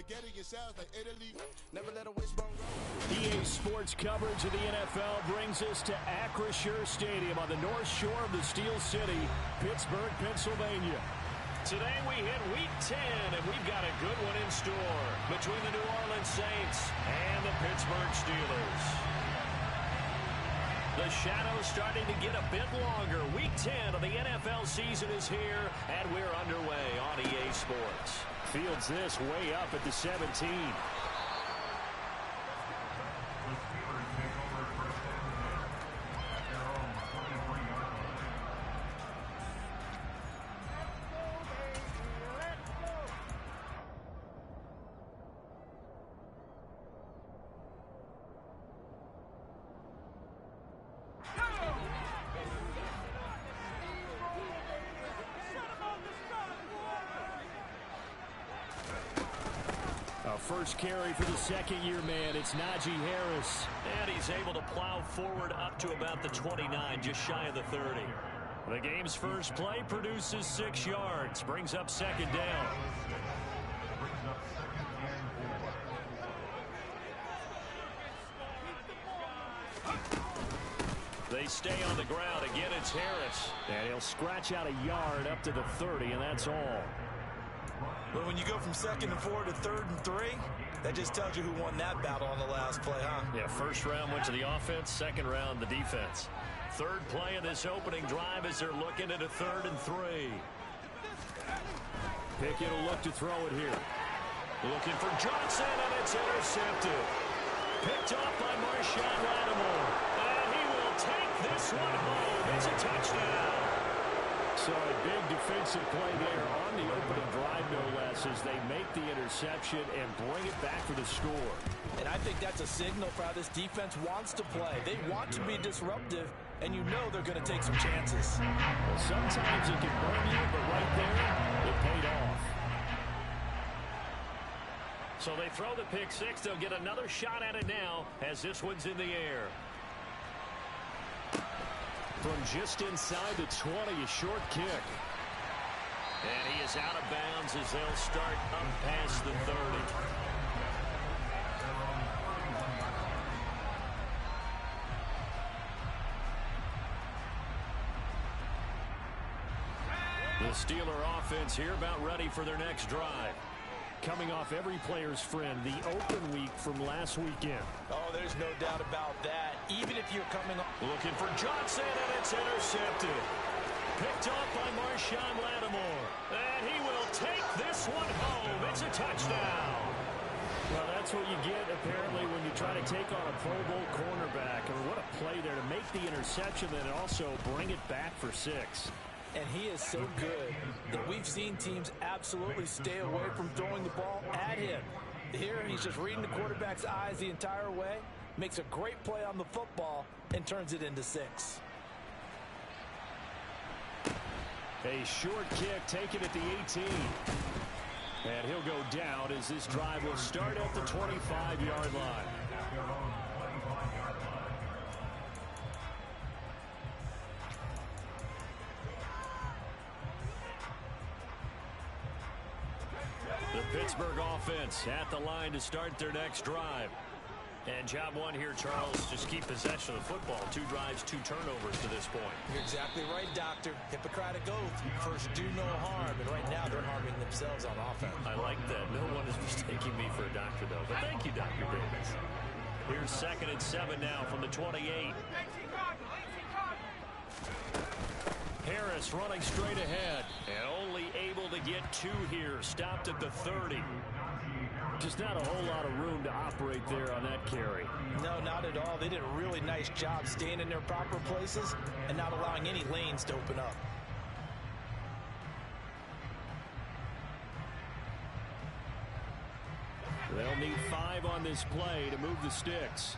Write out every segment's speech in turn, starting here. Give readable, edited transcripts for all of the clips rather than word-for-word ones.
spaghetti, it sounds like Italy. Never let a wishbone go. EA Sports coverage of the NFL brings us to Acrisure Stadium on the north shore of the Steel City, Pittsburgh, Pennsylvania. Today we hit Week 10, and we've got a good one in store between the New Orleans Saints and the Pittsburgh Steelers. The shadow's starting to get a bit longer. Week 10 of the NFL season is here, and we're underway on EA Sports. Fields this way up at the 17. First carry for the second-year man. It's Najee Harris. And he's able to plow forward up to about the 29, just shy of the 30. The game's first play produces 6 yards. Brings up second down. They stay on the ground. Again, it's Harris. And he'll scratch out a yard up to the 30, and that's all. But when you go from 2nd and 4 to 3rd and 3, that just tells you who won that battle on the last play, huh? Yeah, first round went to the offense, second round the defense. Third play of this opening drive as they're looking at a 3rd and 3. Pickett will look to throw it here. Looking for Johnson, and it's intercepted. Picked off by Marshawn Lattimore. And he will take this one home. It's a touchdown. So a big defensive play there on the opening drive, no less, as they make the interception and bring it back for the score. And I think that's a signal for how this defense wants to play. They want to be disruptive, and you know they're going to take some chances. Well, sometimes it can burn you, but right there, it paid off. So they throw the pick six. They'll get another shot at it now as this one's in the air. From just inside the 20, a short kick. And he is out of bounds as they'll start up past the 30. The Steeler offense here about ready for their next drive. Coming off every player's friend, the open week from last weekend. Oh, there's no doubt about that. Even if you're coming up. Looking for Johnson, and it's intercepted. Picked off by Marshawn Lattimore. And he will take this one home. It's a touchdown. Well, that's what you get, apparently, when you try to take on a Pro Bowl cornerback. I mean, what a play there to make the interception and also bring it back for 6. And he is so good that we've seen teams absolutely stay away from throwing the ball at him. Here, he's just reading the quarterback's eyes the entire way, makes a great play on the football, and turns it into 6. A short kick taken at the 18. And he'll go down as this drive will start at the 25-yard line. The Pittsburgh offense at the line to start their next drive. And job one here, Charles, just keep possession of the football. 2 drives, 2 turnovers to this point. You're exactly right, Doctor. Hippocratic oath. First, do no harm. And right now, they're harming themselves on offense. I like that. No one is mistaking me for a doctor, though. But thank you, Dr. Davis. Here's 2nd and 7 now from the 28. Harris running straight ahead and only able to get 2 here. Stopped at the 30. Just not a whole lot of room to operate there on that carry. No, not at all. They did a really nice job staying in their proper places and not allowing any lanes to open up. They'll need 5 on this play to move the sticks.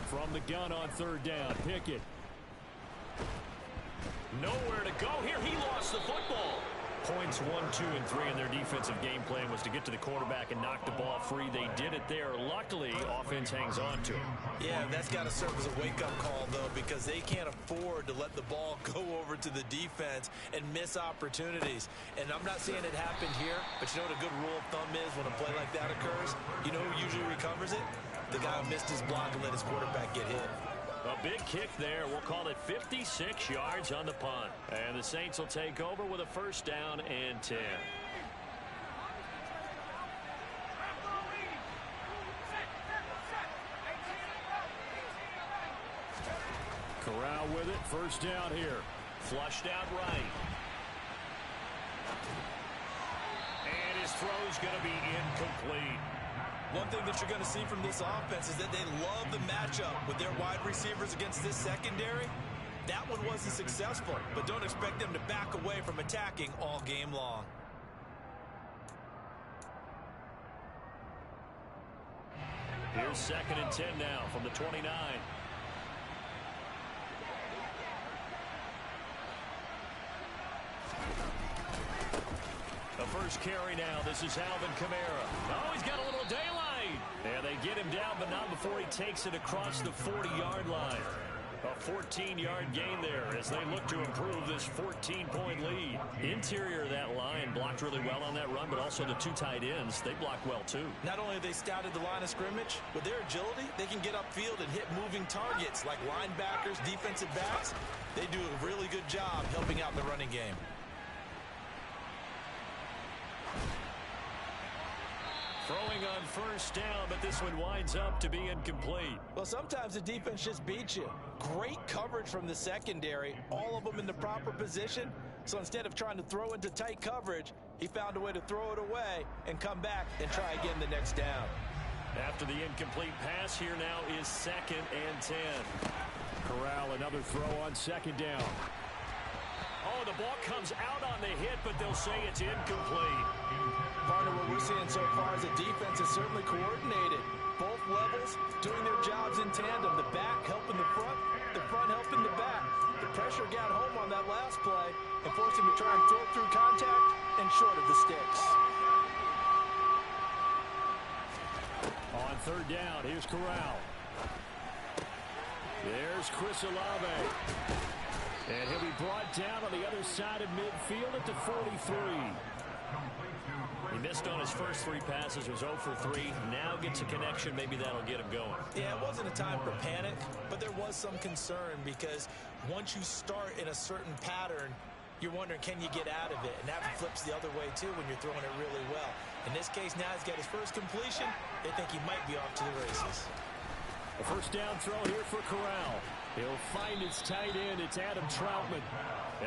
From the gun on 3rd down, Pickett. Nowhere to go here. He lost the football. points 1, 2, and 3 in their defensive game plan was to get to the quarterback and knock the ball free. They did it there. Luckily, offense hangs on to it. Yeah, that's got to serve as a wake-up call, though, because they can't afford to let the ball go over to the defense and miss opportunities. And I'm not saying it happened here, but you know what a good rule of thumb is when a play like that occurs? You know who usually recovers it? The guy who missed his block and let his quarterback get hit. A big kick there. We'll call it 56 yards on the punt. And the Saints will take over with a first down and 10. Corral with it. First down here. Flushed out right. And his throw's going to be incomplete. One thing that you're going to see from this offense is that they love the matchup with their wide receivers against this secondary. That one wasn't successful, but don't expect them to back away from attacking all game long. Here's 2nd and 10 now from the 29. The first carry now. This is Alvin Kamara. Oh, he's got a little daylight. And they get him down, but not before he takes it across the 40-yard line. A 14-yard gain there as they look to improve this 14-point lead. Interior of that line blocked really well on that run, but also the two tight ends, they blocked well too. Not only have they scouted the line of scrimmage, with their agility, they can get upfield and hit moving targets like linebackers, defensive backs. They do a really good job helping out in the running game. Throwing on first down, but this one winds up to be incomplete. Well, sometimes the defense just beats you. Great coverage from the secondary, all of them in the proper position. So instead of trying to throw into tight coverage, he found a way to throw it away and come back and try again the next down. After the incomplete pass, here now is 2nd and 10. Corral, another throw on 2nd down. Oh, the ball comes out on the hit, but they'll say it's incomplete. Partner, what we're seeing so far is the defense is certainly coordinated. Both levels doing their jobs in tandem. The back helping the front helping the back. The pressure got home on that last play and forced him to try and throw through contact and short of the sticks. On 3rd down, here's Corral. There's Chris Olave. And he'll be brought down on the other side of midfield at the 43. He missed on his first 3 passes, was 0 for 3. Now gets a connection. Maybe that'll get him going. Yeah, it wasn't a time for panic, but there was some concern because once you start in a certain pattern, you're wondering, can you get out of it? And that flips the other way, too, when you're throwing it really well. In this case, now he's got his first completion. They think he might be off to the races. A first down throw here for Corral. He'll find his tight end. It's Adam Troutman.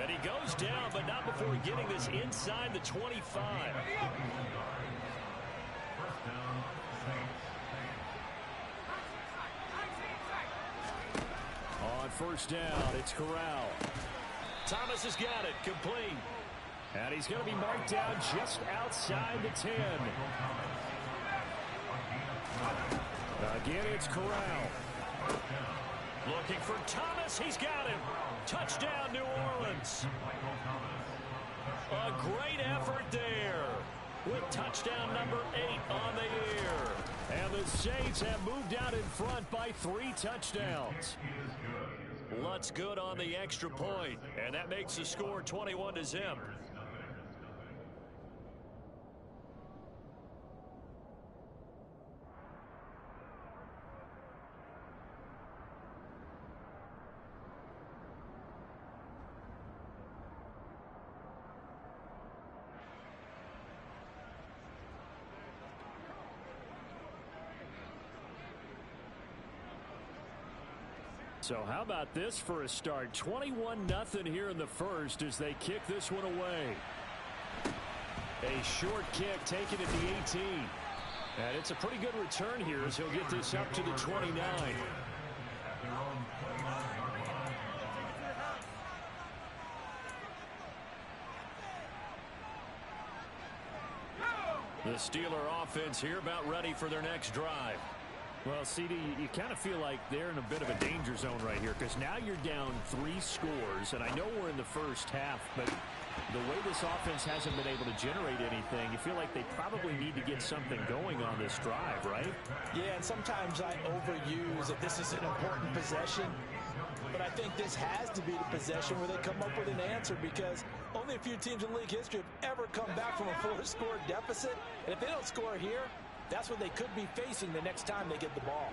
And he goes down, but not before getting this inside the 25. On first down, it's Corral. Thomas has got it, complete. And he's going to be marked down just outside the 10. Again, it's Corral. Looking for Thomas. He's got him. Touchdown, New Orleans. A great effort there with touchdown number 8 on the year. And the Saints have moved out in front by 3 touchdowns. Lutz good on the extra point, and that makes the score 21-0. So how about this for a start? 21-0 here in the first as they kick this one away. A short kick taken at the 18. And it's a pretty good return here as he'll get this up to the 29. The Steeler offense here about ready for their next drive. Well, CD, you kind of feel like they're in a bit of a danger zone right here because now you're down 3 scores, and I know we're in the first half, but The way this offense hasn't been able to generate anything, you feel like they probably need to get something going on this drive, right? Yeah, and sometimes I overuse that this is an important possession. But I think this has to be the possession where they come up with an answer, because only a few teams in league history have ever come back from a 4-score deficit. And if they don't score here, that's what they could be facing the next time they get the ball.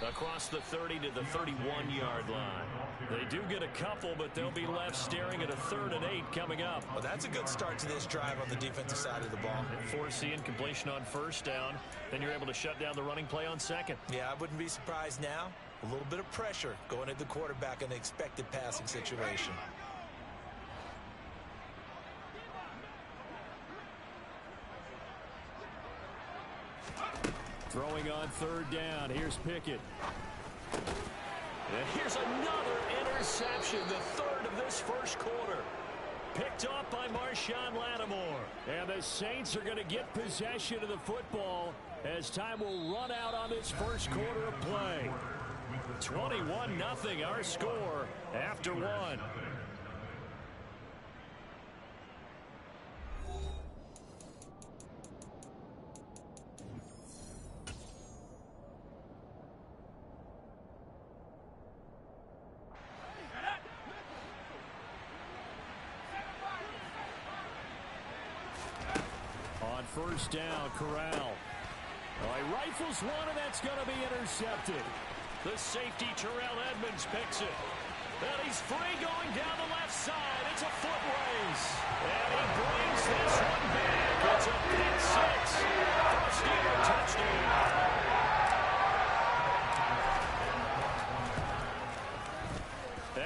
Across the 30 to the 31-yard line. They do get a couple, but they'll be left staring at a 3rd and 8 coming up. Well, that's a good start to this drive on the defensive side of the ball. Force the incompletion on 1st down. Then you're able to shut down the running play on 2nd. Yeah, I wouldn't be surprised now. A little bit of pressure going at the quarterback in an expected passing situation. Throwing on 3rd down. Here's Pickett. And here's another interception, the 3rd of this first quarter. Picked off by Marshawn Lattimore. And the Saints are going to get possession of the football as time will run out on this first quarter of play. 21-0 our score after 1. On 1st down, Corral. Well, he rifles one, and that's going to be intercepted. The safety, Terrell Edmonds, picks it. And he's free going down the left side. It's a foot race. And he brings this one back. It's a pick 6. Steeler touchdown.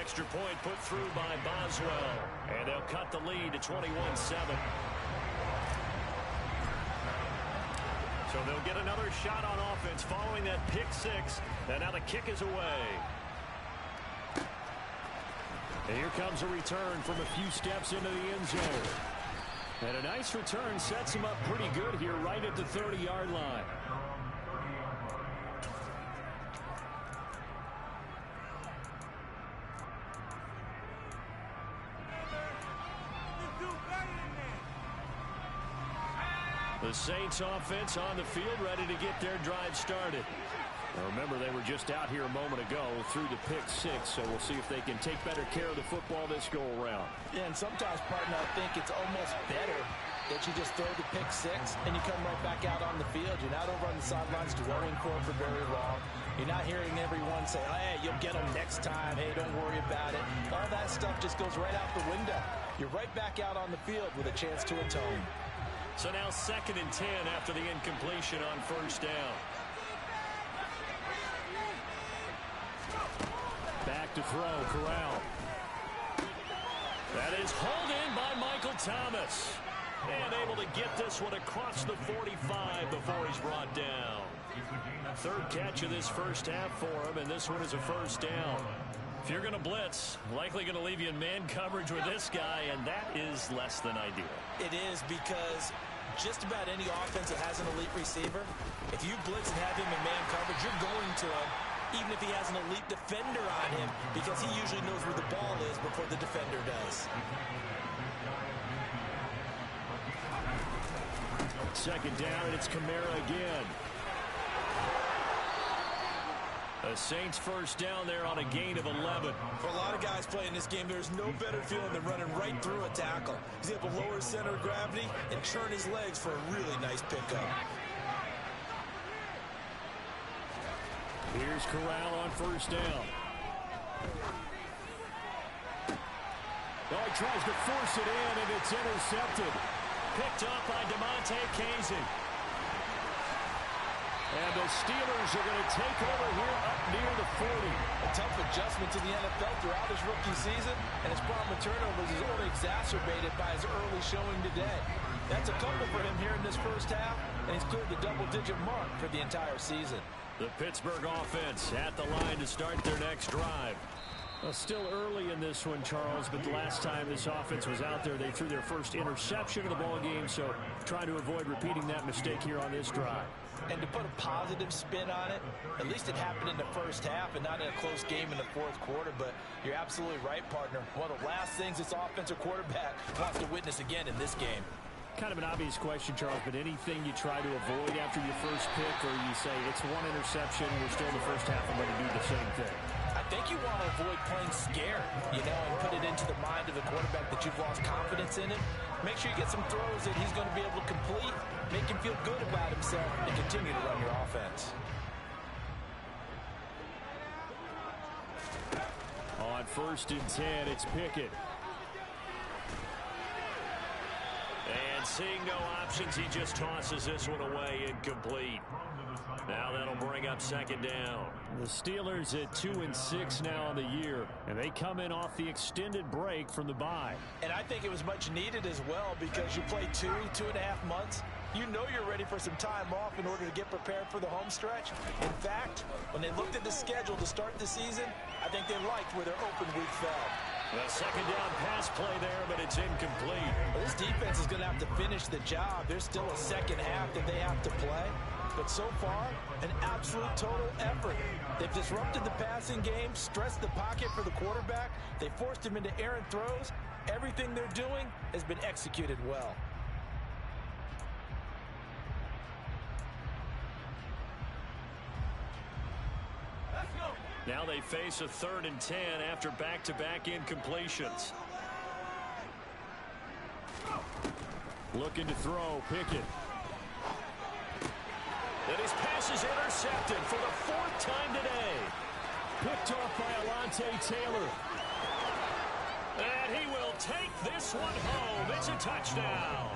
Extra point put through by Boswell. And they'll cut the lead to 21-7. So they'll get another shot on offense following that pick 6. And now the kick is away. And here comes a return from a few steps into the end zone. And a nice return sets him up pretty good here right at the 30-yard line. The Saints offense on the field ready to get their drive started. Now remember, they were just out here a moment ago through the pick 6, so we'll see if they can take better care of the football this go-around. Yeah, and sometimes, partner, I think it's almost better that you just throw the pick 6 and you come right back out on the field. You're not over on the sidelines dwelling for very long. You're not hearing everyone say, hey, you'll get them next time. Hey, don't worry about it. All that stuff just goes right out the window. You're right back out on the field with a chance to atone. So now 2nd and 10 after the incompletion on 1st down. Back to throw, Corral. That is hauled in by Michael Thomas. And able to get this one across the 45 before he's brought down. 3rd catch of this first half for him, and this one is a 1st down. If you're going to blitz, likely going to leave you in man coverage with this guy, and that is less than ideal. It is, because just about any offense that has an elite receiver, if you blitz and have him in man coverage, you're going to him, even if he has an elite defender on him, because he usually knows where the ball is before the defender does. 2nd down, and it's Kamara again. The Saints 1st down there on a gain of 11. For a lot of guys playing this game, there's no better feeling than running right through a tackle. He's able to lower his center of gravity and turn his legs for a really nice pickup. Here's Corral on 1st down. Oh, he tries to force it in, and it's intercepted. Picked up by DeMonte Casey. And the Steelers are going to take over here up near the 40. A tough adjustment to the NFL throughout his rookie season, and his problem with turnovers is only exacerbated by his early showing today. That's a couple for him here in this first half, and he's cleared the double-digit mark for the entire season. The Pittsburgh offense at the line to start their next drive. Well, still early in this one, Charles, but the last time this offense was out there, they threw their first interception of the ball game, so trying to avoid repeating that mistake here on this drive. And to put a positive spin on it, at least it happened in the first half and not in a close game in the fourth quarter. But you're absolutely right, partner. One of the last things this offensive quarterback wants to witness again in this game. Kind of an obvious question, Charles, but anything you try to avoid after your first pick, or you say it's one interception, we're still in the first half, I'm going to do the same thing? I think you want to avoid playing scared, and put it into the mind of the quarterback that you've lost confidence in him. Make sure you get some throws that he's going to be able to complete, make him feel good about himself, and continue to run your offense. On 1st and 10, it's Pickett. And seeing no options, he just tosses this one away, incomplete. Now that'll bring up 2nd down. The Steelers at 2-6 now on the year, and they come in off the extended break from the bye. And I think it was much needed as well, because you play 2.5 months. You know you're ready for some time off in order to get prepared for the home stretch. In fact, when they looked at the schedule to start the season, I think they liked where their open week fell. The 2nd down pass play there, but it's incomplete. Well, this defense is going to have to finish the job. There's still a second half that they have to play. But so far, an absolute total effort. They've disrupted the passing game, stressed the pocket for the quarterback. They forced him into errant throws. Everything they're doing has been executed well. Now they face a 3rd and 10 after back-to-back incompletions. Looking to throw, Pickett. And his pass is intercepted for the 4th time today. Picked off by Alontae Taylor. And he will take this one home. It's a touchdown.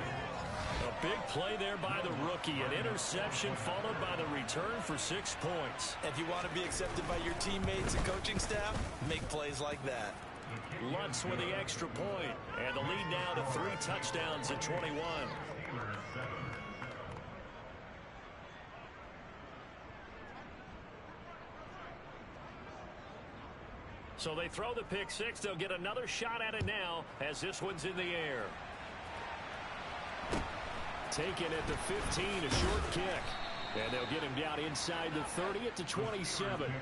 A big play there by the rookie. An interception followed by the return for 6 points. If you want to be accepted by your teammates and coaching staff, make plays like that. Lutz with the extra point. And the lead now to 3 touchdowns at 21. So they throw the pick 6. They'll get another shot at it now as this one's in the air. Taken at the 15, a short kick. And they'll get him down inside the 30 at the 27.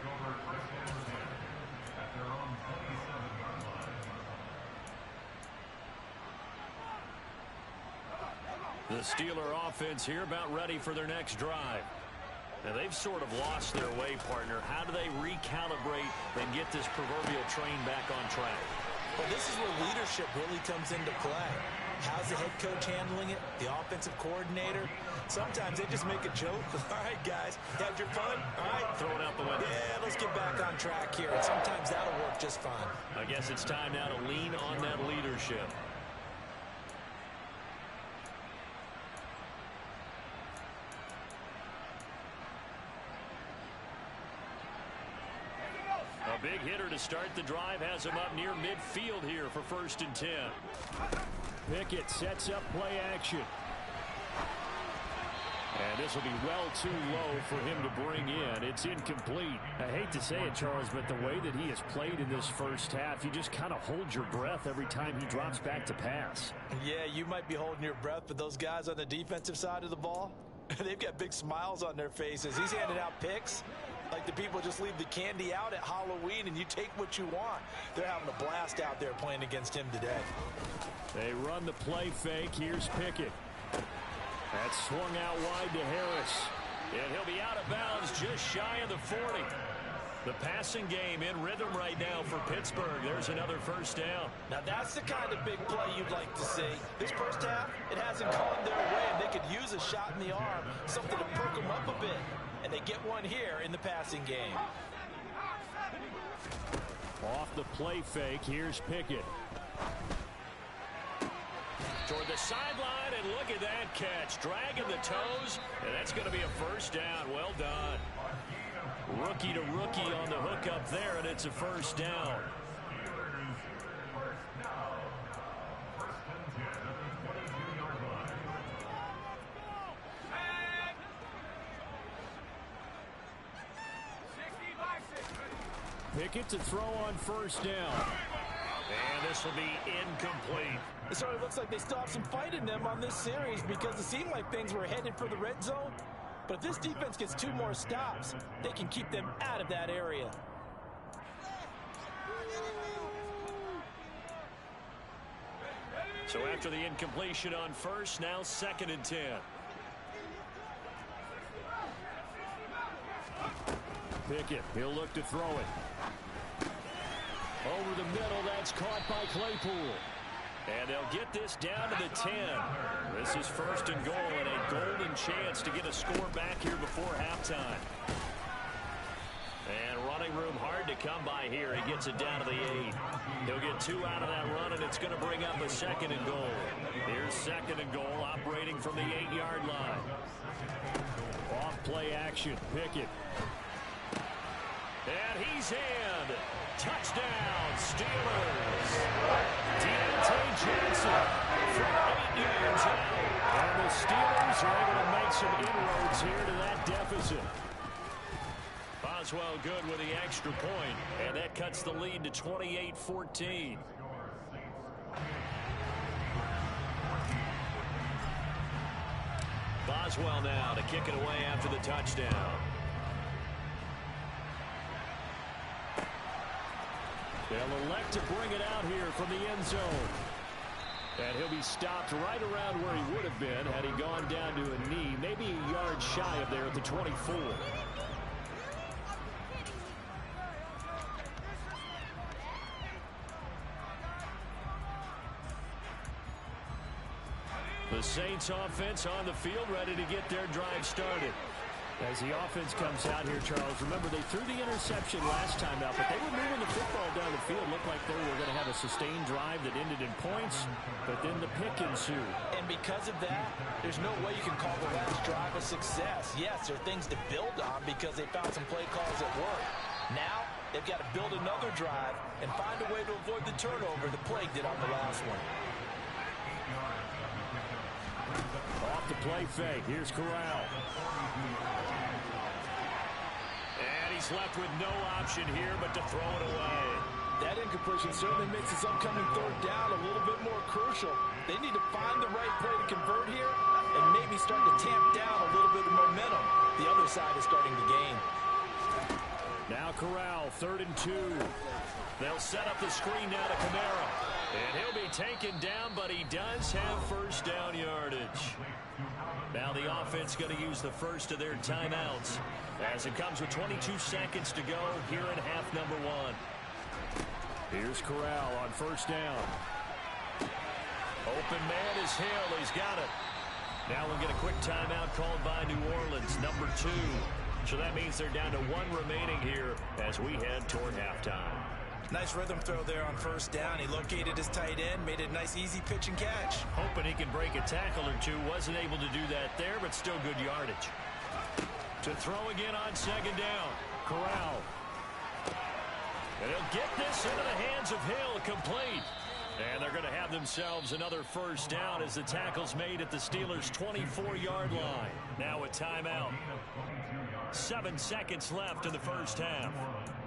The Steeler offense here about ready for their next drive. Now they've sort of lost their way, partner. How do they recalibrate and get this proverbial train back on track? Well, this is where leadership really comes into play. How's the head coach handling it? The offensive coordinator? Sometimes they just make a joke. All right, guys, had your fun? All right. Throw it out the window. Yeah, let's get back on track here. And sometimes that'll work just fine. I guess it's time now to lean on that leadership. A big hitter to start the drive has him up near midfield here for 1st and 10. Pickett sets up play action. And this will be well too low for him to bring in. It's incomplete. I hate to say it, Charles, but the way that he has played in this first half, you just kind of hold your breath every time he drops back to pass. Yeah, you might be holding your breath, but those guys on the defensive side of the ball, they've got big smiles on their faces. He's handing out picks like the people just leave the candy out at Halloween and you take what you want. They're having a blast out there playing against him today. They run the play fake. Here's Pickett. That's swung out wide to Harris. And he'll be out of bounds just shy of the 40. The passing game in rhythm right now for Pittsburgh. There's another 1st down. Now that's the kind of big play you'd like to see. This first half, it hasn't gone their way, and they could use a shot in the arm, something to perk them up a bit. And they get one here in the passing game. Off the play fake, here's Pickett. Toward the sideline, and look at that catch. Dragging the toes, and that's going to be a 1st down. Well done. Rookie to rookie on the hook up there, and it's a 1st down. Pickett to throw on 1st down. And this will be incomplete. It certainly looks like they still have some fight in them on this series because it seemed like things were headed for the red zone. But if this defense gets 2 more stops, they can keep them out of that area. So after the incompletion on first, now 2nd and 10. Pickett, he'll look to throw it. Over the middle, that's caught by Claypool. And they'll get this down to the 10. This is 1st and goal and a golden chance to get a score back here before halftime. And running room hard to come by here. He gets it down to the 8. He'll get 2 out of that run, and it's going to bring up a 2nd and goal. Here's 2nd and goal, operating from the 8-yard line. Off play action, Pickett. And he's in. Touchdown, Steelers. Deontay Johnson from 8 yards out. And the Steelers are able to make some inroads here to that deficit. Boswell good with the extra point, and that cuts the lead to 28-14. Boswell now to kick it away after the touchdown. They'll elect to bring it out here from the end zone. And he'll be stopped right around where he would have been had he gone down to a knee, maybe a yard shy of there at the 24. The Saints offense on the field, ready to get their drive started. As the offense comes out here, Charles, remember they threw the interception last time out, but they were moving the football down the field. Looked like they were going to have a sustained drive that ended in points, but then the pick ensued. And because of that, there's no way you can call the last drive a success. Yes, there are things to build on because they found some play calls that work. Now, they've got to build another drive and find a way to avoid the turnover the plague did on the last one. Off the play fake. Here's Corral. And he's left with no option here but to throw it away. That incompletion certainly makes this upcoming 3rd down a little bit more crucial. They need to find the right play to convert here and maybe start to tamp down a little bit of momentum. The other side is starting to gain. Now Corral, 3rd and 2. They'll set up the screen now to Kamara. And he'll be taken down, but he does have 1st down yardage. Now the offense going to use the first of their timeouts as it comes with 22 seconds to go here in half number 1. Here's Corral on 1st down. Open man is Hill. He's got it. Now we'll get a quick timeout called by New Orleans, number 2. So that means they're down to 1 remaining here as we head toward halftime. Nice rhythm throw there on 1st down. He located his tight end, made a nice easy pitch and catch. Hoping he can break a tackle or two. Wasn't able to do that there, but still good yardage. To throw again on 2nd down. Corral. And he'll get this into the hands of Hill, complete. And they're going to have themselves another 1st down as the tackle's made at the Steelers' 24-yard line. Now a timeout. 7 seconds left in the 1st half.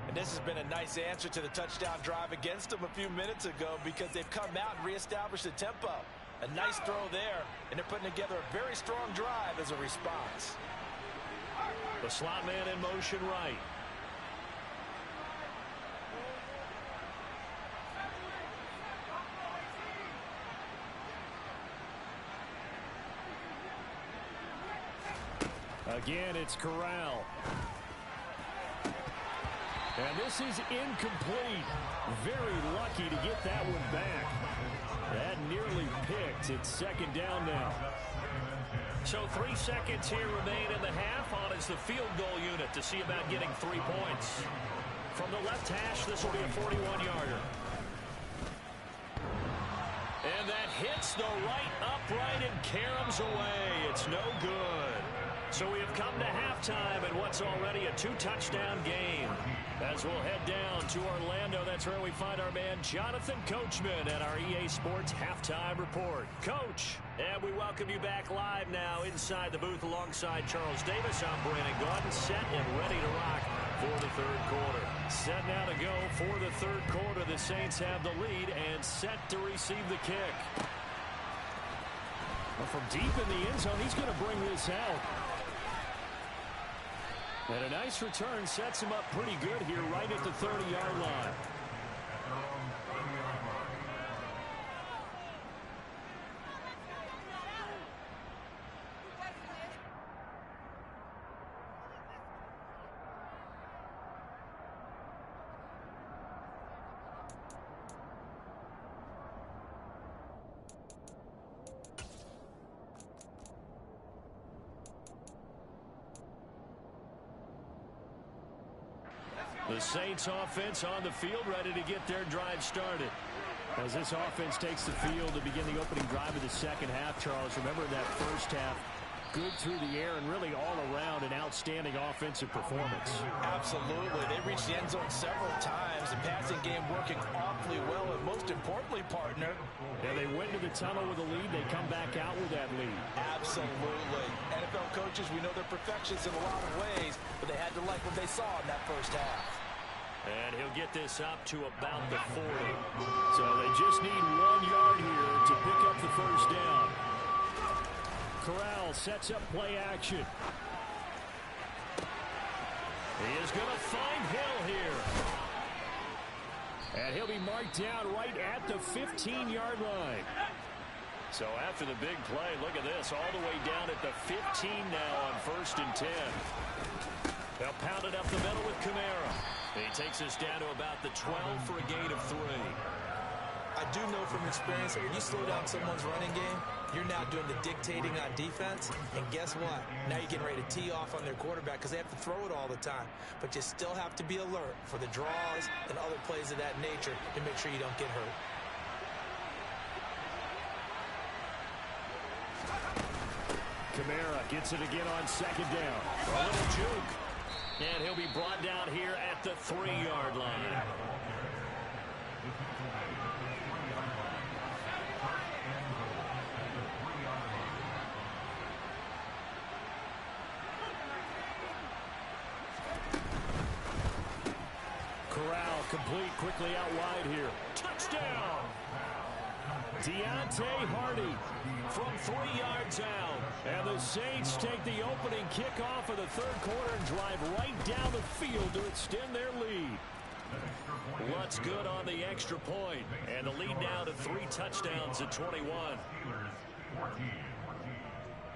And this has been a nice answer to the touchdown drive against them a few minutes ago because they've come out and reestablished the tempo. A nice throw there, and they're putting together a very strong drive as a response. The slot man in motion right. Again, it's Corral. And this is incomplete. Very lucky to get that one back. That nearly picked. It's 2nd down now. So 3 seconds here remain in the half. On is the field goal unit to see about getting 3 points. From the left hash, this will be a 41-yarder. And that hits the right upright and caroms away. It's no good. So we have come to halftime in what's already a 2-touchdown game. As we'll head down to Orlando, that's where we find our man Jonathan Coachman at our EA Sports Halftime Report. Coach, and we welcome you back live now inside the booth alongside Charles Davis. I'm Brandon Gaudin, set and ready to rock for the 3rd quarter. Set now to go for the 3rd quarter. The Saints have the lead and set to receive the kick. Well, from deep in the end zone, he's going to bring this out. And a nice return sets him up pretty good here right at the 30-yard line. The Saints offense on the field, ready to get their drive started. As this offense takes the field to begin the opening drive of the second half, Charles, remember that first half, good through the air and really all around an outstanding offensive performance. Absolutely. They reached the end zone several times. The passing game working awfully well, and most importantly, partner. Yeah, they went to the tunnel with a lead. They come back out with that lead. Absolutely. NFL coaches, we know they're perfectionists in a lot of ways, but they had to like what they saw in that first half. And he'll get this up to about the 40. So they just need 1 yard here to pick up the first down. Corral sets up play action. He is going to find Hill here. And he'll be marked down right at the 15-yard line. So after the big play, look at this, all the way down at the 15 now on 1st and 10. They'll pound it up the middle with Kamara. He takes us down to about the 12 for a gain of 3. I do know from experience that when you slow down someone's running game, you're now doing the dictating on defense. And guess what? Now you're getting ready to tee off on their quarterback because they have to throw it all the time. But you still have to be alert for the draws and other plays of that nature to make sure you don't get hurt. Kamara gets it again on 2nd down. A little juke. And he'll be brought down here at the 3-yard line. Corral complete quickly out wide here. Touchdown! Deontay Hardy from 3 yards out. And the Saints take the opening kickoff of the 3rd quarter and drive right down the field to extend their lead. What's good on the extra point? And the lead now to 3 touchdowns at 21.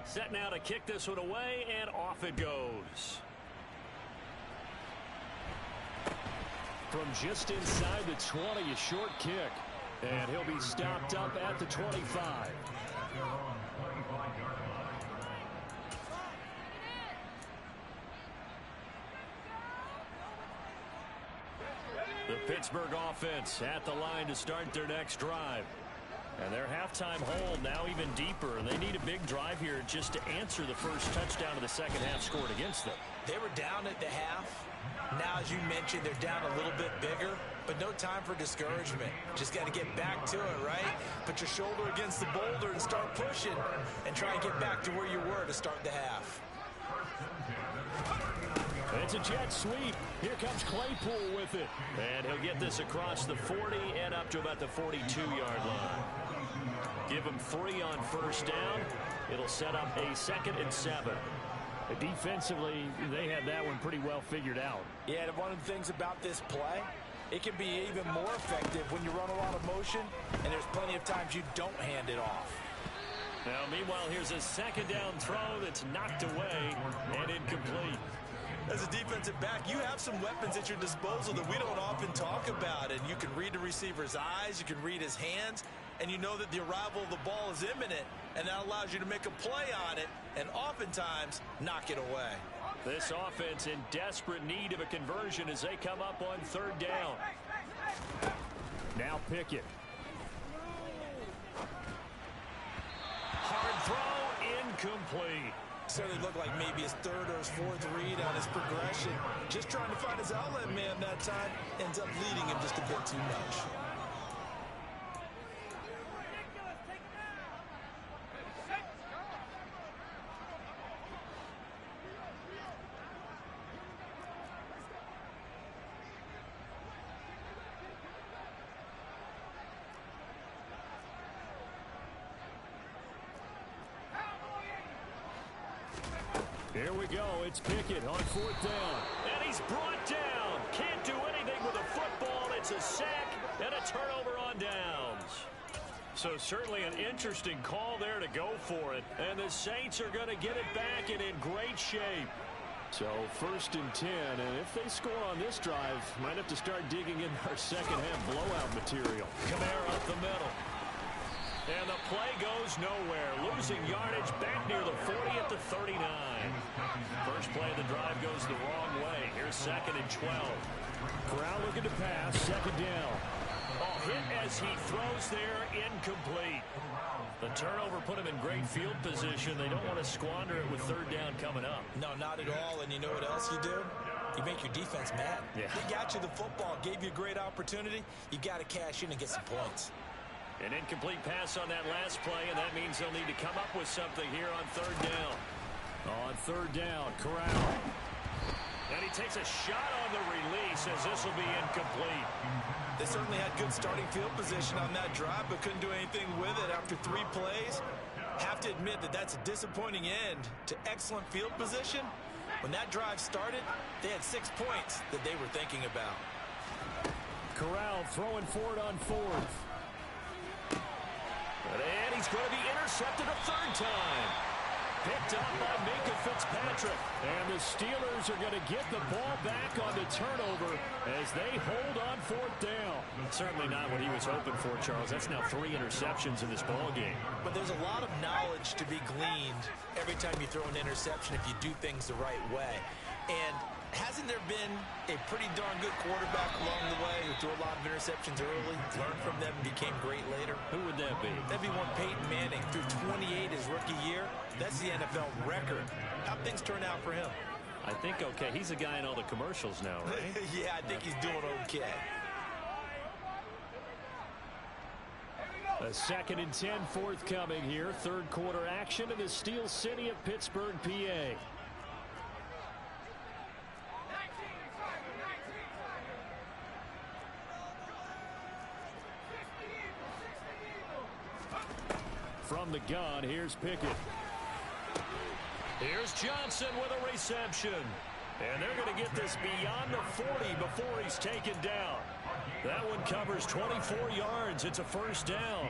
Set now to kick this one away, and off it goes. From just inside the 20, a short kick. And he'll be stopped up at the 25. The Pittsburgh offense at the line to start their next drive. And their halftime hold now even deeper. And they need a big drive here just to answer the first touchdown of the second half scored against them. They were down at the half. Now, as you mentioned, they're down a little bit bigger, but no time for discouragement. Just got to get back to it, right? Put your shoulder against the boulder and start pushing and try and get back to where you were to start the half. It's a jet sweep. Here comes Claypool with it. And he'll get this across the 40 and up to about the 42-yard line. Give him 3 on 1st down. It'll set up a 2nd and 7. Defensively, they had that one pretty well figured out. Yeah, and one of the things about this play, it can be even more effective when you run a lot of motion, and there's plenty of times you don't hand it off. Now, meanwhile, here's a 2nd down throw that's knocked away and incomplete. As a defensive back, you have some weapons at your disposal that we don't often talk about, and you can read the receiver's eyes, you can read his hands, and you know that the arrival of the ball is imminent, and that allows you to make a play on it and oftentimes knock it away. This offense in desperate need of a conversion as they come up on 3rd down. Now Pickett. Hard throw, incomplete. Certainly looked like maybe his 3rd or his 4th read on his progression. Just trying to find his outlet man that time. Ends up leading him just a bit too much. Here we go. It's Pickett on 4th down. And he's brought down. Can't do anything with a football. It's a sack and a turnover on downs. So certainly an interesting call there to go for it. And the Saints are going to get it back and in great shape. So 1st and 10. And if they score on this drive, might have to start digging in our second-half blowout material. Kamara up the middle. And the play goes nowhere. Losing yardage back near the 40 at the 39. First play of the drive goes the wrong way. Here's 2nd and 12. Corral looking to pass. 2nd down. Oh, hit as he throws there. Incomplete. The turnover put him in great field position. They don't want to squander it with 3rd down coming up. No, not at all. And you know what else you do? You make your defense mad. Yeah. They got you the football, gave you a great opportunity. You got to cash in and get some points. An incomplete pass on that last play, and that means they'll need to come up with something here on 3rd down. On 3rd down, Corral. And he takes a shot on the release as this will be incomplete. They certainly had good starting field position on that drive, but couldn't do anything with it after 3 plays. Have to admit that that's a disappointing end to excellent field position. When that drive started, they had 6 points that they were thinking about. Corral throwing for it on 4th. And he's going to be intercepted a 3rd time. Picked up by Minkah Fitzpatrick. And the Steelers are going to get the ball back on the turnover as they hold on 4th down. Certainly not what he was hoping for, Charles. That's now 3 interceptions in this ball game. But there's a lot of knowledge to be gleaned every time you throw an interception if you do things the right way. And hasn't there been a pretty darn good quarterback along the way who threw a lot of interceptions early, learned from them, and became great later? Who would that be? That'd be one Peyton Manning. Threw 28 his rookie year. That's the NFL record. How'd things turn out for him? I think okay. He's a guy in all the commercials now, right? Yeah, I think he's doing okay. A 2nd and 10 forthcoming here. 3rd quarter action in the Steel City of Pittsburgh, PA. From the gun, here's Pickett. Here's Johnson with a reception. And they're going to get this beyond the 40 before he's taken down. That one covers 24 yards. It's a 1st down.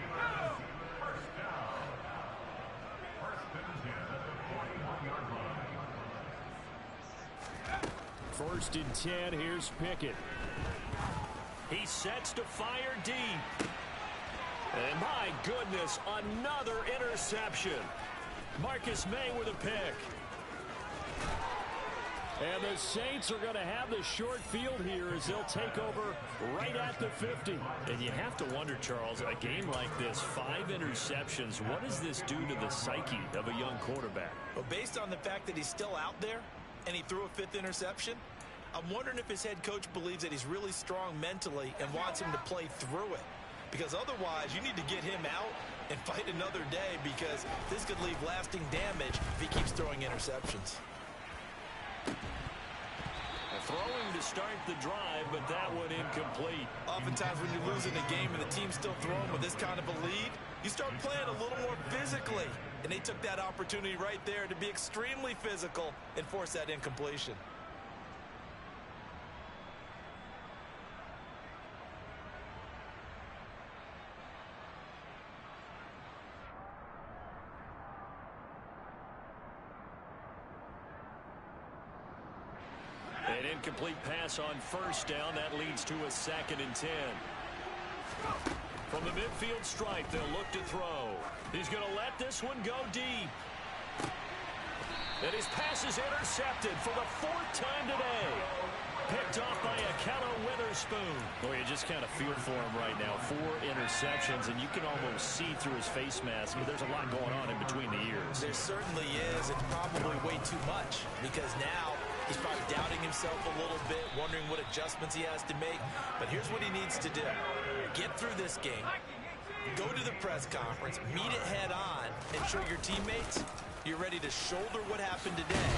1st and 10. Here's Pickett. He sets to fire deep. And my goodness, another interception. Marcus May with a pick. And the Saints are going to have the short field here as they'll take over right at the 50. And you have to wonder, Charles, a game like this, 5 interceptions, what does this do to the psyche of a young quarterback? Well, based on the fact that he's still out there and he threw a 5th interception, I'm wondering if his head coach believes that he's really strong mentally and wants him to play through it. Because otherwise, you need to get him out and fight another day, because this could leave lasting damage if he keeps throwing interceptions. Throwing to start the drive, but that one incomplete. Oftentimes when you're losing a game and the team's still throwing with this kind of a lead, you start playing a little more physically. And they took that opportunity right there to be extremely physical and force that incompletion. An incomplete pass on 1st down. That leads to a 2nd and 10. From the midfield stripe, they'll look to throw. He's going to let this one go deep. And his pass is intercepted for the 4th time today. Picked off by Ahkello Witherspoon. Well, you just kind of feel for him right now. 4 interceptions, and you can almost see through his face mask. But there's a lot going on in between the ears. There certainly is. It's probably way too much, because now he's probably doubting himself a little bit, wondering what adjustments he has to make. But here's what he needs to do. Get through this game. Go to the press conference, meet it head on, and show your teammates You're ready to shoulder what happened today,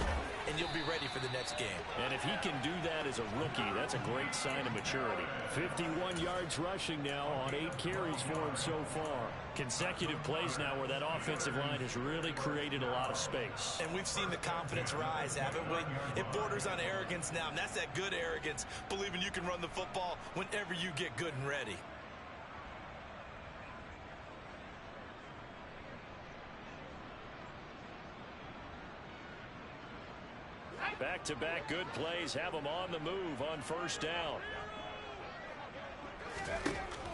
and you'll be ready for the next game. And if he can do that as a rookie, that's a great sign of maturity. 51 yards rushing now on 8 carries for him so far. Consecutive plays now where that offensive line has really created a lot of space. And we've seen the confidence rise, haven't we? It borders on arrogance now, and that's that good arrogance, believing you can run the football whenever you get good and ready. Back-to-back good plays have them on the move on first down.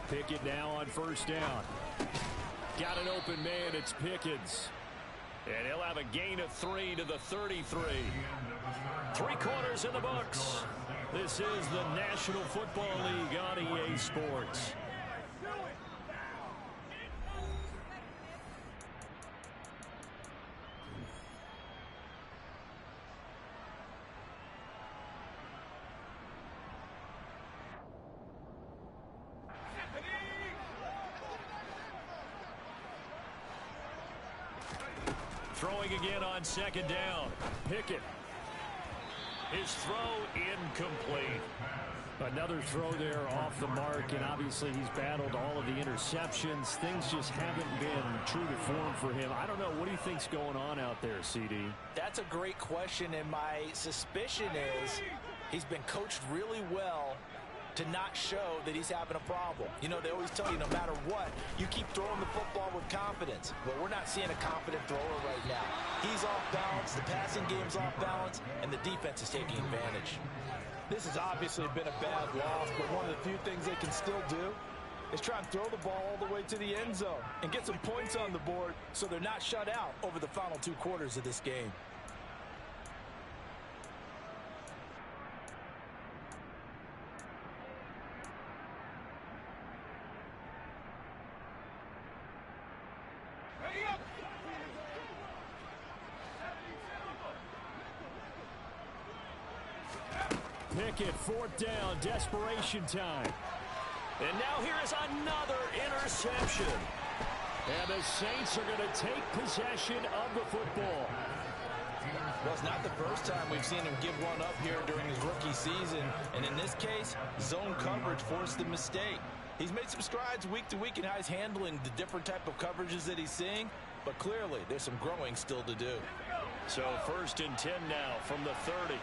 Pickett now on first down. Got an open man, it's Pickens. And he'll have a gain of 3 to the 33. 3 quarters in the books. This is the National Football League on EA Sports. Throwing again on second down. Pickett. His throw incomplete. Another throw there off the mark, and obviously he's battled all of the interceptions. Things just haven't been true to form for him. I don't know. What do you think's going on out there, CD? That's a great question, and my suspicion is he's been coached really well to not show that he's having a problem. You know, they always tell you no matter what, you keep throwing the football with confidence. But we're not seeing a confident thrower right now. He's off balance, the passing game's off balance, and the defense is taking advantage. This has obviously been a bad loss, but one of the few things they can still do is try and throw the ball all the way to the end zone and get some points on the board so they're not shut out over the final 2 quarters of this game. Pickett, 4th down, desperation time. And now here is another interception. And the Saints are going to take possession of the football. Well, it's not the first time we've seen him give one up here during his rookie season. And in this case, zone coverage forced the mistake. He's made some strides week to week in how he's handling the different type of coverages that he's seeing. But clearly, there's some growing still to do. So 1st and 10 now from the 30.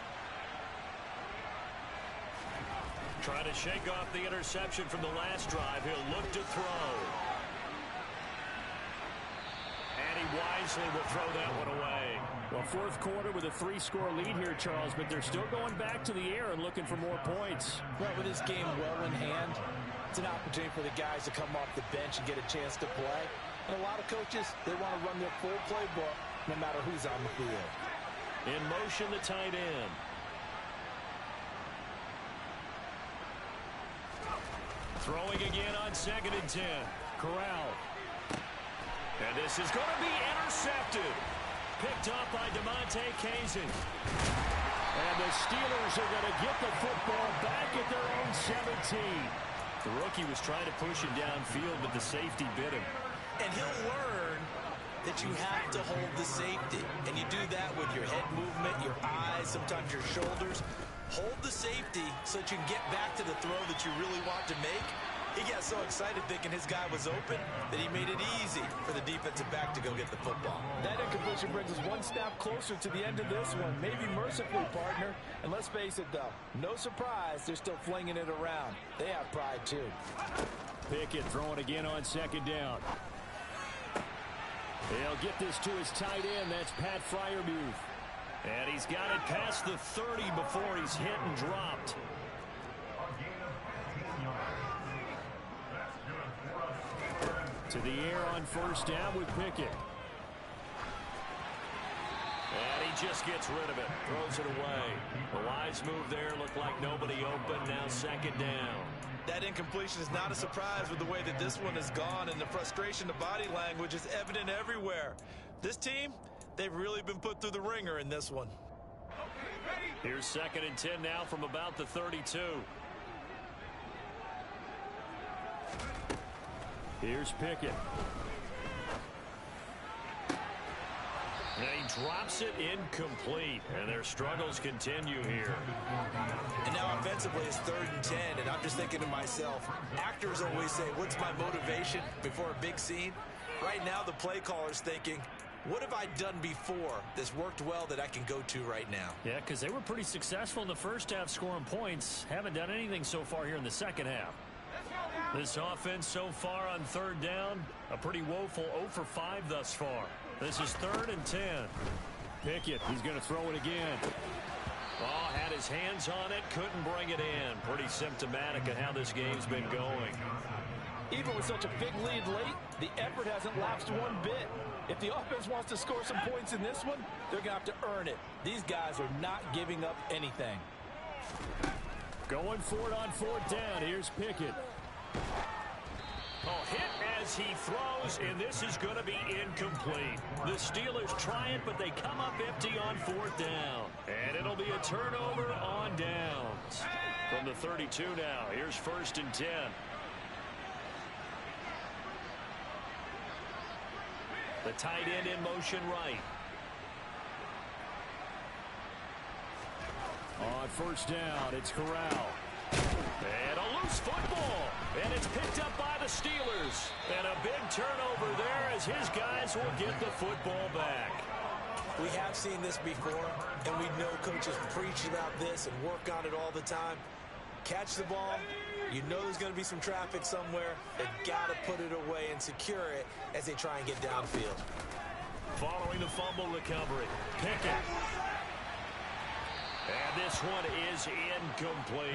Trying to shake off the interception from the last drive. He'll look to throw. And he wisely will throw that one away. Well, 4th quarter with a 3-score lead here, Charles, but they're still going back to the air and looking for more points. Well, with this game well in hand, it's an opportunity for the guys to come off the bench and get a chance to play. And a lot of coaches, they want to run their full playbook no matter who's on the field. In motion, the tight end. Throwing again on 2nd and 10. Corral. And this is going to be intercepted. Picked up by DeMonte Kazin. And the Steelers are going to get the football back at their own 17. The rookie was trying to push him downfield, but the safety bit him. And he'll learn that you have to hold the safety. And you do that with your head movement, your eyes, sometimes your shoulders. Hold the safety so that you can get back to the throw that you really want to make. He got so excited thinking his guy was open that he made it easy for the defensive back to go get the football. That incompletion brings us one step closer to the end of this one. Maybe mercifully, partner. And let's face it, though, no surprise they're still flinging it around. They have pride, too. Pickett throwing again on 2nd down. They'll get this to his tight end. That's Pat Freiermuth. And he's got it past the 30 before he's hit and dropped. To the air on 1st down with Pickett. And he just gets rid of it. Throws it away. A wise move there. Looked like nobody open. Now 2nd down. That incompletion is not a surprise with the way that this one has gone, and the frustration, the body language is evident everywhere. This team, they've really been put through the ringer in this one. Here's 2nd and 10 now from about the 32. Here's Pickett. And he drops it incomplete, and their struggles continue here. And now offensively it's 3rd and 10, and I'm just thinking to myself, actors always say, what's my motivation before a big scene? Right now the play caller's thinking, what have I done before that's worked well that I can go to right now? Yeah, because they were pretty successful in the first half scoring points. Haven't done anything so far here in the second half. This offense so far on 3rd down, a pretty woeful 0 for 5 thus far. This is 3rd and 10. Pickett, he's going to throw it again. Oh, had his hands on it, couldn't bring it in. Pretty symptomatic of how this game's been going. Even with such a big lead late, the effort hasn't lapsed one bit. If the offense wants to score some points in this one, they're going to have to earn it. These guys are not giving up anything. Going for it on 4th down. Here's Pickett. Oh, hit as he throws, and this is going to be incomplete. The Steelers try it, but they come up empty on 4th down. And it'll be a turnover on downs. From the 32 now, here's 1st and 10. The tight end in motion right. On 1st down, it's Corral. And a loose football. And it's picked up by the Steelers. And a big turnover there as his guys will get the football back. We have seen this before, and we know coaches preach about this and work on it all the time. Catch the ball. You know there's going to be some traffic somewhere. They've got to put it away and secure it as they try and get downfield. Following the fumble recovery, Pickett. And this one is incomplete.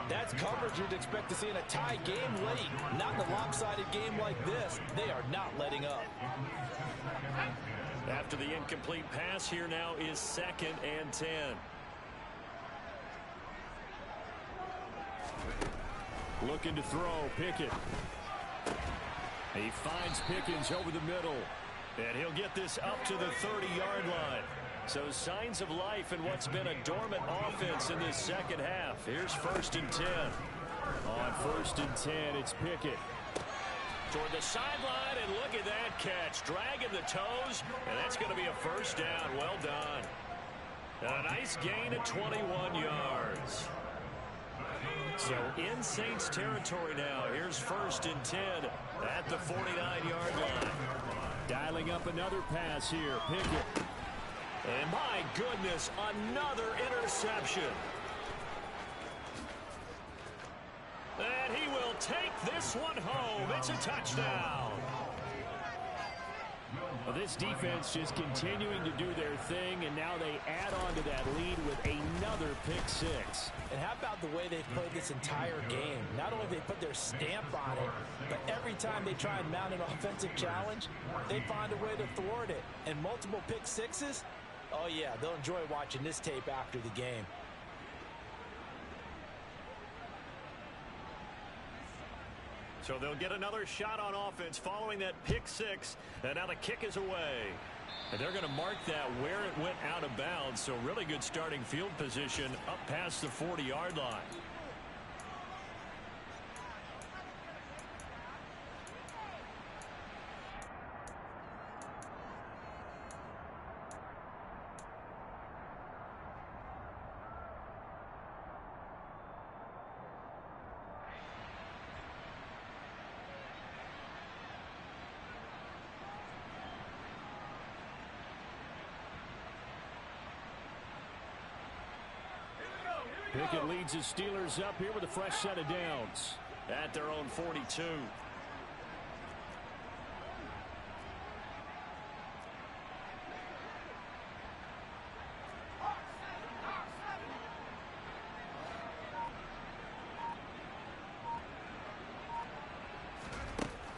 That's coverage you'd expect to see in a tie game late. Not in a lopsided game like this. They are not letting up. After the incomplete pass, here now is 2nd and 10. Looking to throw, Pickett. He finds Pickens over the middle. And he'll get this up to the 30-yard line. So signs of life in what's been a dormant offense in this second half. Here's 1st and 10. On 1st and 10, it's Pickett. Toward the sideline, and look at that catch. Dragging the toes, and that's going to be a 1st down. Well done. A nice gain at 21 yards. So in Saints territory now. Here's 1st and 10 at the 49-yard line. Dialing up another pass here. Pickett. And my goodness, another interception. And he will take this one home. It's a touchdown. Well, this defense just continuing to do their thing, and now they add on to that lead with another pick 6. And how about the way they've played this entire game? Not only have they put their stamp on it, but every time they try and mount an offensive challenge, they find a way to thwart it. And multiple pick 6s, oh yeah, they'll enjoy watching this tape after the game. So they'll get another shot on offense following that pick 6. And now the kick is away. And they're going to mark that where it went out of bounds. So really good starting field position up past the 40-yard line. Pickett leads his Steelers up here with a fresh set of downs at their own 42.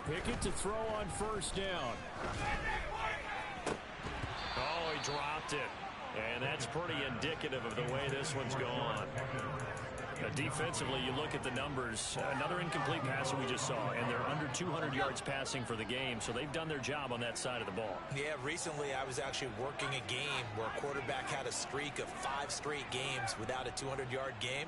Pickett to throw on 1st down. Oh, he dropped it. And that's pretty indicative of the way this one's gone. Defensively, you look at the numbers. Another incomplete pass that we just saw, and they're under 200 yards passing for the game, so they've done their job on that side of the ball. Yeah, recently I was actually working a game where a quarterback had a streak of 5 straight games without a 200-yard game,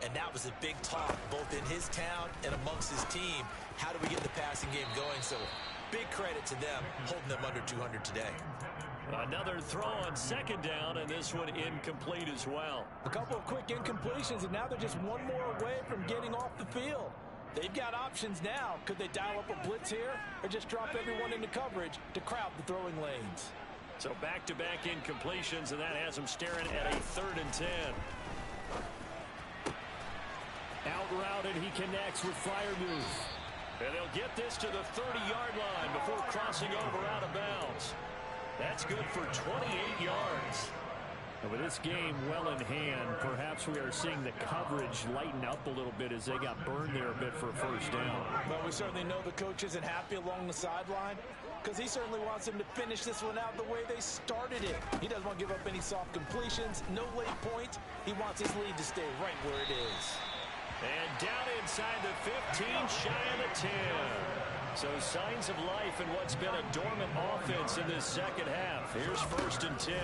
and that was a big talk both in his town and amongst his team. How do we get the passing game going? So big credit to them holding them under 200 today. Another throw on second down, and this one incomplete as well. A couple of quick incompletions, and now they're just one more away from getting off the field. They've got options now. Could they dial up a blitz here or just drop everyone into coverage to crowd the throwing lanes? So back-to-back incompletions, and that has them staring at a 3rd and 10. Out route, and he connects with Freiermuth. And they'll get this to the 30-yard line before crossing over out of bounds. That's good for 28 yards. And with this game well in hand, perhaps we are seeing the coverage lighten up a little bit as they got burned there a bit for a first down. Well, we certainly know the coach isn't happy along the sideline because he certainly wants them to finish this one out the way they started it. He doesn't want to give up any soft completions, no late points. He wants his lead to stay right where it is. And down inside the 15, shy of the 10. So signs of life in what's been a dormant offense in this second half. Here's 1st and 10.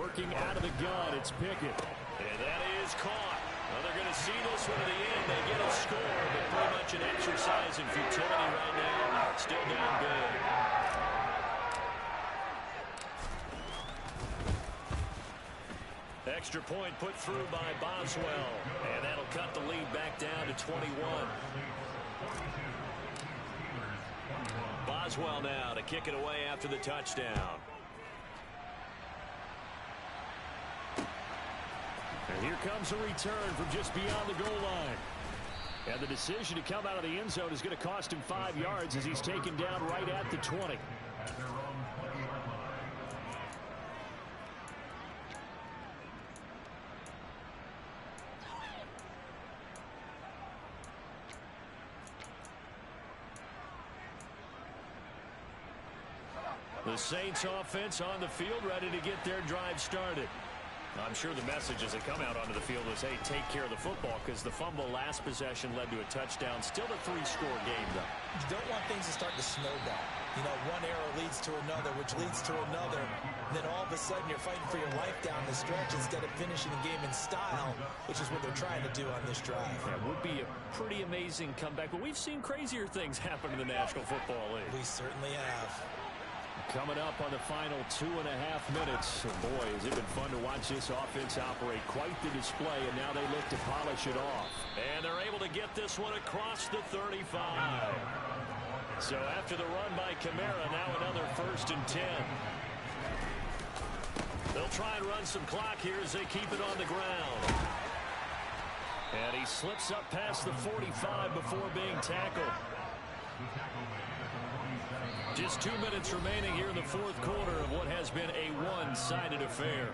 Working out of the gun, it's Pickett. And that is caught. Well, they're going to see this one at the end. They get a score, but pretty much an exercise in futility right now. Still down big. Extra point put through by Boswell. And that'll cut the lead back down to 21. Boswell now to kick it away after the touchdown. And here comes a return from just beyond the goal line. And the decision to come out of the end zone is going to cost him 5 yards as he's taken down right at the 20. The Saints offense on the field, ready to get their drive started. I'm sure the message as they come out onto the field was, hey, take care of the football, because the fumble last possession led to a touchdown. Still a 3-score game, though. You don't want things to start to snowball. You know, one error leads to another, which leads to another. And then all of a sudden you're fighting for your life down the stretch instead of finishing the game in style, which is what they're trying to do on this drive. That would be a pretty amazing comeback, but we've seen crazier things happen in the National Football League. We certainly have. Coming up on the final 2.5 minutes. Boy, has it been fun to watch this offense operate. Quite the display, and now they look to polish it off. And they're able to get this one across the 35. So after the run by Kamara, now another 1st and 10. They'll try and run some clock here as they keep it on the ground. And he slips up past the 45 before being tackled. Just 2 minutes remaining here in the 4th quarter of what has been a one-sided affair.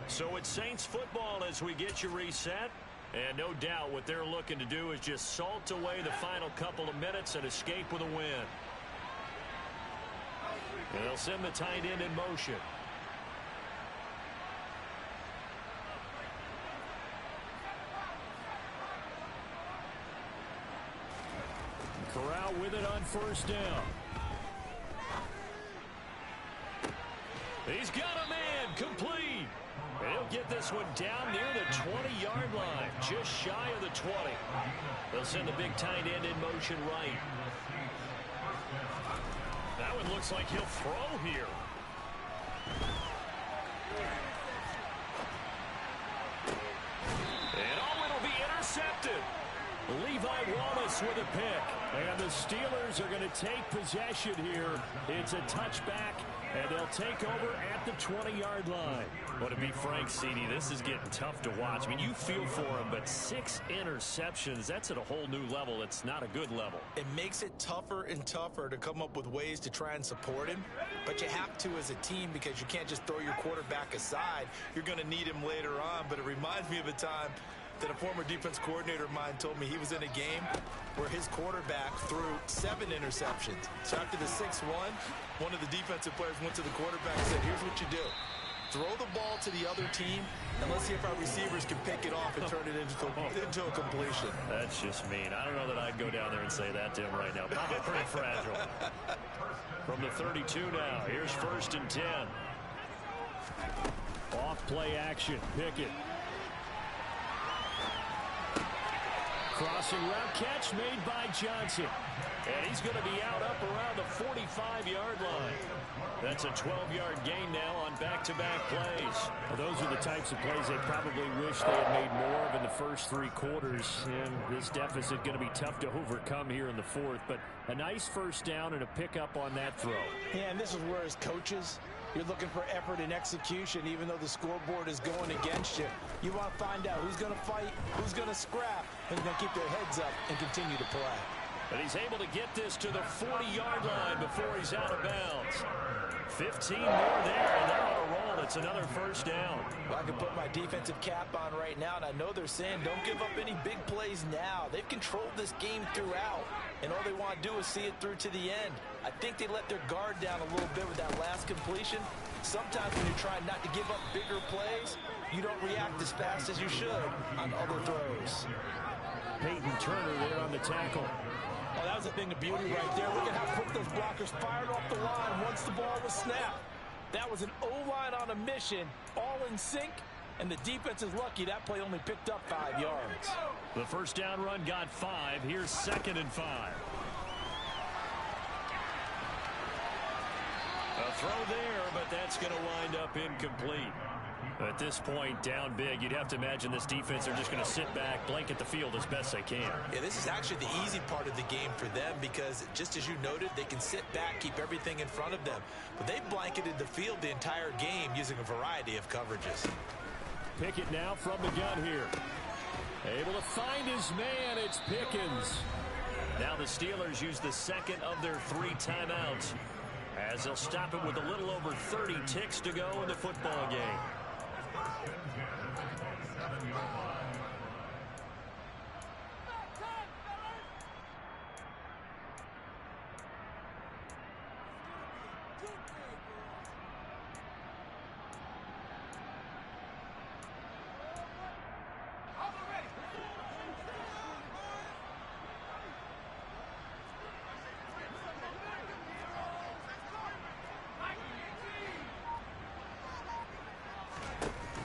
So it's Saints football as we get you reset. And no doubt what they're looking to do is just salt away the final couple of minutes and escape with a win. And they'll send the tight end in motion. Corral with it on 1st down. He's got a man, complete. And he'll get this one down near the 20-yard line, just shy of the 20. They'll send the big tight end in motion right. That one looks like he'll throw here. And it'll be intercepted. Levi Wallace with a pick. And the Steelers are going to take possession here. It's a touchback, and they'll take over at the 20-yard line. Well, to be frank, CD, this is getting tough to watch. I mean, you feel for him, but 6 interceptions, that's at a whole new level. It's not a good level. It makes it tougher and tougher to come up with ways to try and support him, but you have to as a team because you can't just throw your quarterback aside. You're going to need him later on, but it reminds me of a time that a former defense coordinator of mine told me he was in a game where his quarterback threw 7 interceptions. So after the 6-1, one of the defensive players went to the quarterback and said, here's what you do. Throw the ball to the other team, and let's see if our receivers can pick it off and turn it into a completion. That's just mean. I don't know that I'd go down there and say that to him right now. Probably pretty fragile. From the 32 now, here's 1st and 10. Off play action, Pickett. Crossing route catch made by Johnson. And he's going to be out up around the 45-yard line. That's a 12-yard gain now on back-to-back plays. Well, those are the types of plays they probably wish they had made more of in the first 3 quarters. And this deficit going to be tough to overcome here in the 4th. But a nice first down and a pickup on that throw. Yeah, and this is where as coaches, you're looking for effort and execution. Even though the scoreboard is going against you, you want to find out who's going to fight, who's going to scrap, and who's going to keep their heads up and continue to play. But he's able to get this to the 40-yard line before he's out of bounds. 15 more there, and they're on a roll. It's another first down. Well, I can put my defensive cap on right now, and I know they're saying don't give up any big plays now. They've controlled this game throughout, and all they want to do is see it through to the end. I think they let their guard down a little bit with that last completion. Sometimes when you're trying not to give up bigger plays, you don't react as fast as you should on other throws. Peyton Turner there on the tackle. Oh, that was a thing of beauty right there. Look at how quick those blockers fired off the line once the ball was snapped. That was an O-line on a mission, all in sync, and the defense is lucky that play only picked up 5 yards. The first down run got 5. Here's 2nd and 5. A throw there, but that's going to wind up incomplete. At this point, down big, you'd have to imagine this defense are just going to sit back, blanket the field as best they can. Yeah, this is actually the easy part of the game for them because, just as you noted, they can sit back, keep everything in front of them. But they blanketed the field the entire game using a variety of coverages. Pickett now from the gun here. Able to find his man. It's Pickens. Now the Steelers use the second of their 3 timeouts as they'll stop it with a little over 30 ticks to go in the football game.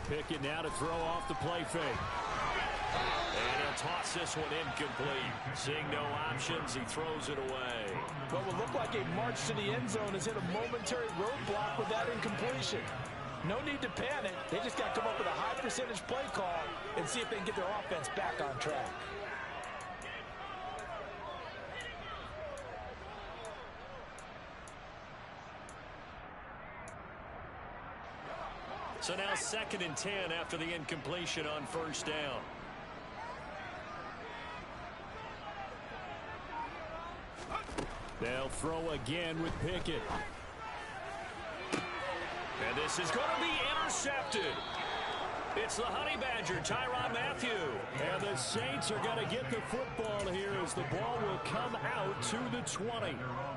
Pickett now to throw off the play fake. And he'll toss this one incomplete. Seeing no options, he throws it away. What would look like a march to the end zone has hit a momentary roadblock with that incompletion. No need to panic. They just got to come up with a high percentage play call and see if they can get their offense back on track. So now 2nd and 10 after the incompletion on first down. They'll throw again with Pickett. And this is going to be intercepted. It's the Honey Badger, Tyrann Mathieu. And the Saints are going to get the football here as the ball will come out to the 20.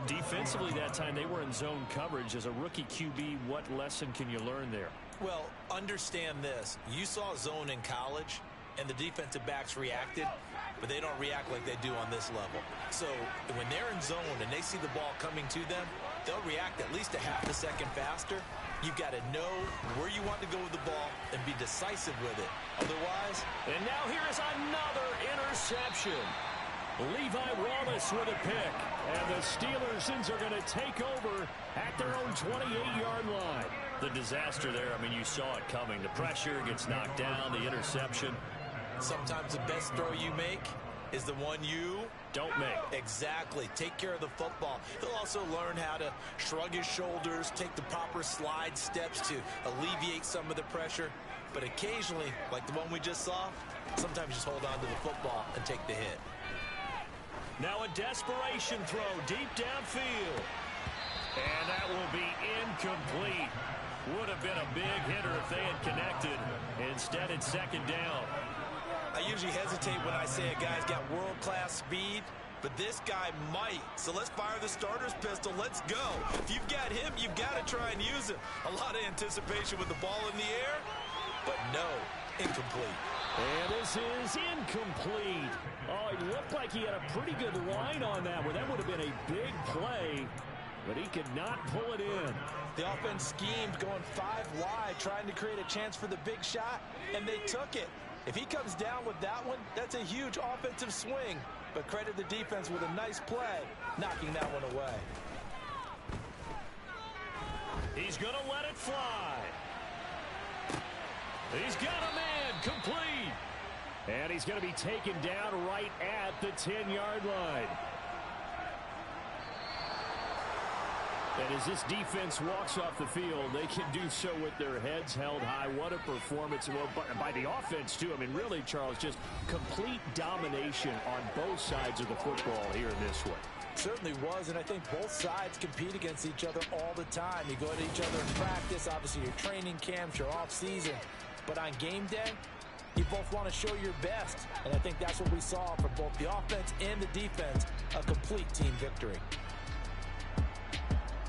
Defensively that time, they were in zone coverage. As a rookie QB, what lesson can you learn there? Well, understand this. You saw zone in college, and the defensive backs reacted, but they don't react like they do on this level. So when they're in zone and they see the ball coming to them, they'll react at least a half a second faster. You've got to know where you want to go with the ball and be decisive with it. Otherwise... And now here is another interception. Levi Wallace with a pick. And the Steelers are going to take over at their own 28-yard line. The disaster there, I mean, you saw it coming. The pressure gets knocked down, the interception. Sometimes the best throw you make is the one you don't make. Exactly. Take care of the football. He'll also learn how to shrug his shoulders, take the proper slide steps to alleviate some of the pressure. But occasionally, like the one we just saw, sometimes just hold on to the football and take the hit. Now a desperation throw deep downfield. And that will be incomplete. Would have been a big hitter if they had connected. Instead, it's 2nd down. I usually hesitate when I say a guy's got world-class speed, but this guy might. So let's fire the starter's pistol. Let's go. If you've got him, you've got to try and use him. A lot of anticipation with the ball in the air, but no, incomplete. And this is incomplete. Oh, it looked like he had a pretty good line on that one. That would have been a big play, but he could not pull it in. The offense schemed going 5 wide, trying to create a chance for the big shot, and they took it. If he comes down with that one, that's a huge offensive swing. but credit the defense with a nice play, knocking that one away. He's going to let it fly. He's got a man complete. And he's going to be taken down right at the 10-yard line. And as this defense walks off the field, they can do so with their heads held high. What a performance. Well, by the offense, too. I mean, really, Charles, just complete domination on both sides of the football here in this one. Certainly was, and I think both sides compete against each other all the time. You go to each other in practice, obviously your training camps, your off-season. But on game day, you both want to show your best. And I think that's what we saw from both the offense and the defense, a complete team victory.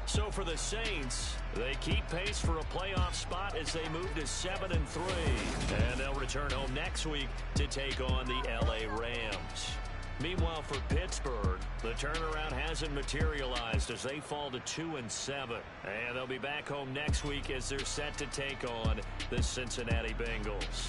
So for the Saints, they keep pace for a playoff spot as they move to 7-3. And they'll return home next week to take on the LA Rams. Meanwhile, for Pittsburgh, the turnaround hasn't materialized as they fall to 2-7. And they'll be back home next week as they're set to take on the Cincinnati Bengals.